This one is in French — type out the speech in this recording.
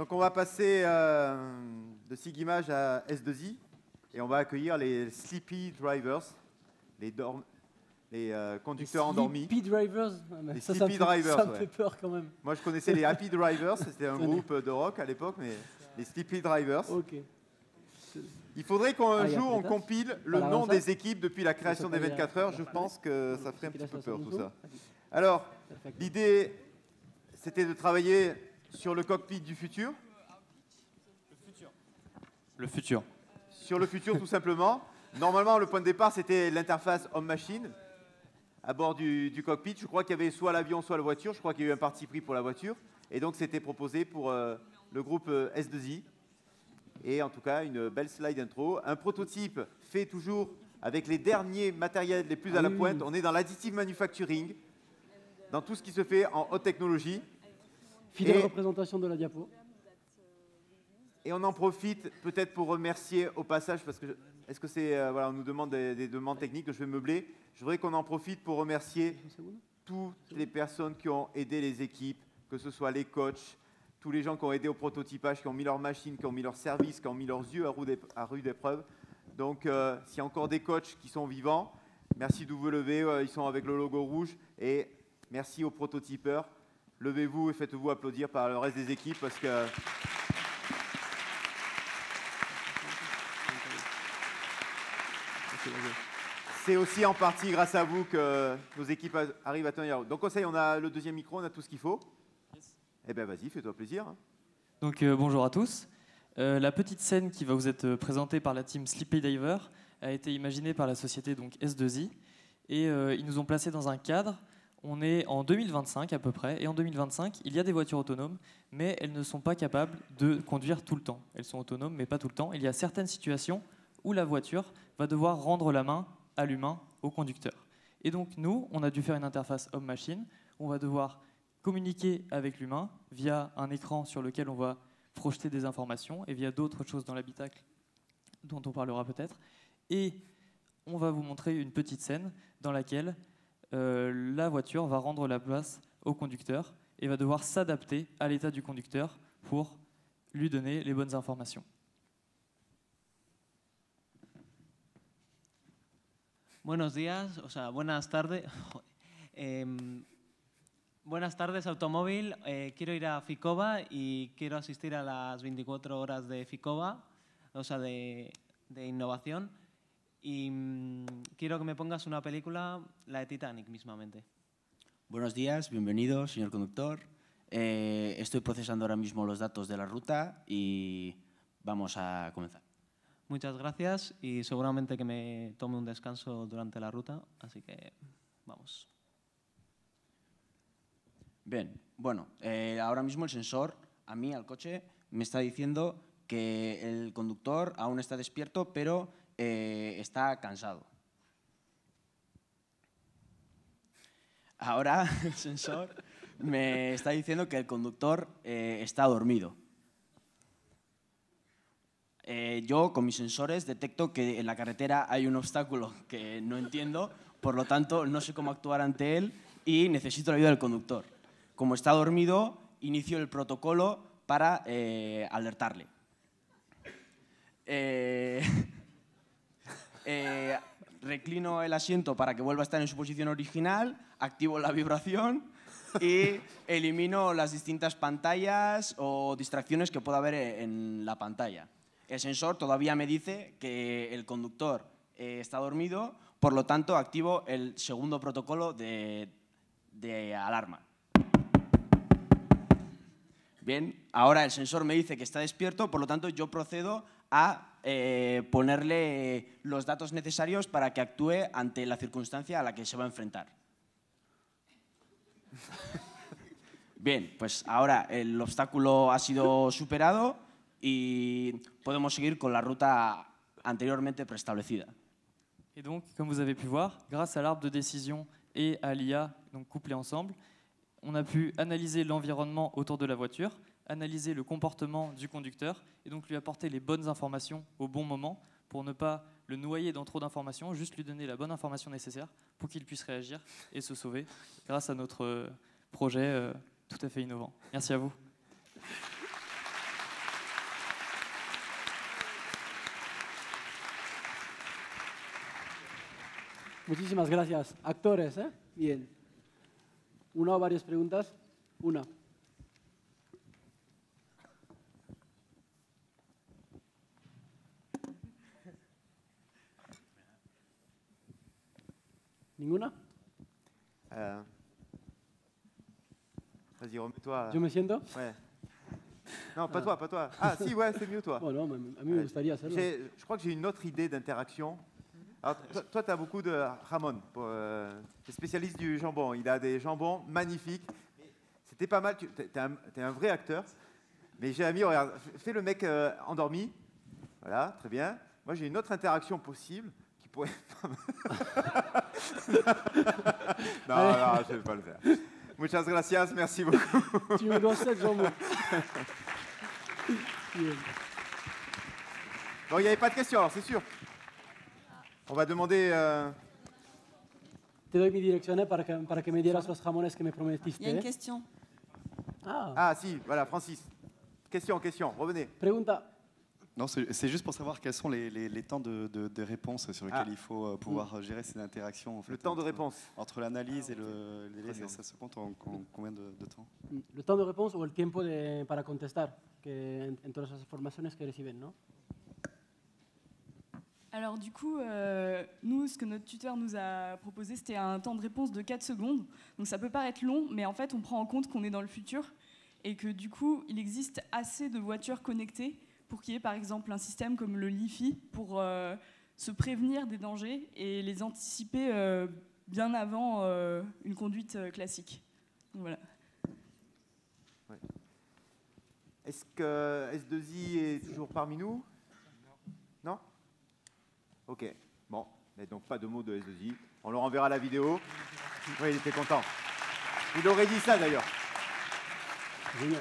Donc on va passer de SIGIMAGE à S2I et on va accueillir les Sleepy Drivers, les conducteurs endormis. Sleepy Drivers, Les ça Sleepy Drivers, ça me fait peur quand même. Moi je connaissais les Happy Drivers, c'était un groupe de rock à l'époque, mais les Sleepy Drivers. Ok. Il faudrait qu'un jour on compile le nom des équipes depuis la création des 24 heures. Je pense que ça ferait un petit peu peur tout ça. Alors, l'idée, c'était de travailler sur le cockpit du futur. Le futur. Sur le futur, tout simplement. Normalement, le point de départ, c'était l'interface homme-machine à bord du cockpit. Je crois qu'il y avait soit l'avion, soit la voiture. Je crois qu'il y a eu un parti pris pour la voiture. Et donc, c'était proposé pour le groupe S2I. Et en tout cas, une belle slide intro. Un prototype fait toujours avec les derniers matériels les plus à la pointe. On est dans l'additive manufacturing, dans tout ce qui se fait en haute technologie. Fidèle représentation de la diapo. Et on en profite peut-être pour remercier au passage, parce que est-ce que c'est voilà, on nous demande des demandes techniques que je vais meubler. Je voudrais qu'on en profite pour remercier toutes les personnes qui ont aidé les équipes, que ce soit les coachs, tous les gens qui ont aidé au prototypage, qui ont mis leurs machines, qui ont mis leurs services, qui ont mis leurs yeux à rude épreuve. Donc, s'il y a encore des coachs qui sont vivants, merci de vous lever, ils sont avec le logo rouge. Et merci aux prototypeurs. Levez-vous et faites-vous applaudir par le reste des équipes parce que... C'est aussi en partie grâce à vous que nos équipes arrivent à tenir. Donc, Conseil, on a le deuxième micro, on a tout ce qu'il faut. Yes. Eh bien, vas-y, fais-toi plaisir. Donc, bonjour à tous. La petite scène qui va vous être présentée par la team Sleepy Diver a été imaginée par la société donc S2I. Et ils nous ont placés dans un cadre. On est en 2025 à peu près. Et en 2025, il y a des voitures autonomes, mais elles ne sont pas capables de conduire tout le temps. Elles sont autonomes, mais pas tout le temps. Il y a certaines situations où la voiture va devoir rendre la main à l'humain, au conducteur. Et donc nous, on a dû faire une interface homme-machine. On va devoir communiquer avec l'humain via un écran sur lequel on va projeter des informations et via d'autres choses dans l'habitacle dont on parlera peut-être. Et on va vous montrer une petite scène dans laquelle la voiture va rendre la place au conducteur et va devoir s'adapter à l'état du conducteur pour lui donner les bonnes informations. Buenos días, o sea, buenas tardes. Buenas tardes, automóvil. Quiero ir a Ficoba y quiero asistir a las 24 horas de Ficoba, o sea, de innovación. Y quiero que me pongas una película, la de Titanic mismamente. Buenos días, bienvenido, señor conductor. Estoy procesando ahora mismo los datos de la ruta y vamos a comenzar. Muchas gracias y seguramente que me tome un descanso durante la ruta, así que vamos. Bien, bueno, ahora mismo el sensor, a mí, al coche, me está diciendo que el conductor aún está despierto, pero está cansado. Ahora el sensor me está diciendo que el conductor está dormido. Yo, con mis sensores, detecto que en la carretera hay un obstáculo que no entiendo, por lo tanto, no sé cómo actuar ante él y necesito la ayuda del conductor. Como está dormido, inicio el protocolo para alertarle. Reclino el asiento para que vuelva a estar en su posición original, activo la vibración y elimino las distintas pantallas o distracciones que pueda haber en la pantalla. El sensor todavía me dice que el conductor está dormido, por lo tanto activo el segundo protocolo de alarma. Bien, ahora el sensor me dice que está despierto, por lo tanto yo procedo a ponerle los datos necesarios para que actúe ante la circunstancia a la que se va a enfrentar. Bien, pues ahora el obstáculo ha sido superado y podemos seguir con la ruta anteriormente preestablecida. Et donc, comme vous avez pu voir, grâce à l'arbre de décision et à l'IA donc couplés ensemble, on a pu analyser l'environnement autour de la voiture, analyser le comportement du conducteur et donc lui apporter les bonnes informations au bon moment pour ne pas le noyer dans trop d'informations, juste lui donner la bonne information nécessaire pour qu'il puisse réagir et se sauver grâce à notre projet tout à fait innovant. Merci à vous. Muchísimas gracias. Actores, ¿eh? Bien. ¿Una o varias preguntas? Una. ¿Ninguna? Vas-y, remets-toi. ¿Yo me siento? Ouais. Non, pas toi, pas toi. Ah, si, ouais, c'est mieux, toi. Oh non, mais a mí me gustaría hacerlo. Je crois que j'ai une autre idée d'interaction. Alors, toi, tu as beaucoup de... Ramon, tu es spécialiste du jambon. Il a des jambons magnifiques. C'était pas mal. Tu es un vrai acteur. Mais j'ai ami, regarde, fais le mec endormi. Voilà, très bien. Moi, j'ai une autre interaction possible qui pourrait... non, je ne vais pas le faire. Muchas gracias, merci beaucoup. Tu me dois 7 jambons. Bien. Bon, il n'y avait pas de questions, alors c'est sûr. On va demander... Te doy mi dirección para que me dieras los jamones que me prometiste. Il y a une question. Ah, Ah, si, voilà, Francis. Question, revenez. pregunta. Non, c'est juste pour savoir quels sont les temps de réponse sur lesquels il faut pouvoir gérer ces interactions. En fait, Le temps de réponse. Entre l'analyse et le délai, ça se compte en combien de temps? Le temps de réponse o el tiempo para contestar, que en todas las formaciones que reciben, ¿no? Alors du coup, nous, ce que notre tuteur nous a proposé, c'était un temps de réponse de 4 secondes. Donc ça peut paraître long, mais en fait, on prend en compte qu'on est dans le futur et que du coup, il existe assez de voitures connectées pour qu'il y ait par exemple un système comme le LiFi pour se prévenir des dangers et les anticiper bien avant une conduite classique. Donc, voilà. Ouais. Est-ce que S2I est toujours parmi nous? Non? Ok, bon, mais donc pas de mots de S2I. On leur enverra la vidéo. Oui, il était content. Il aurait dit ça d'ailleurs. Génial.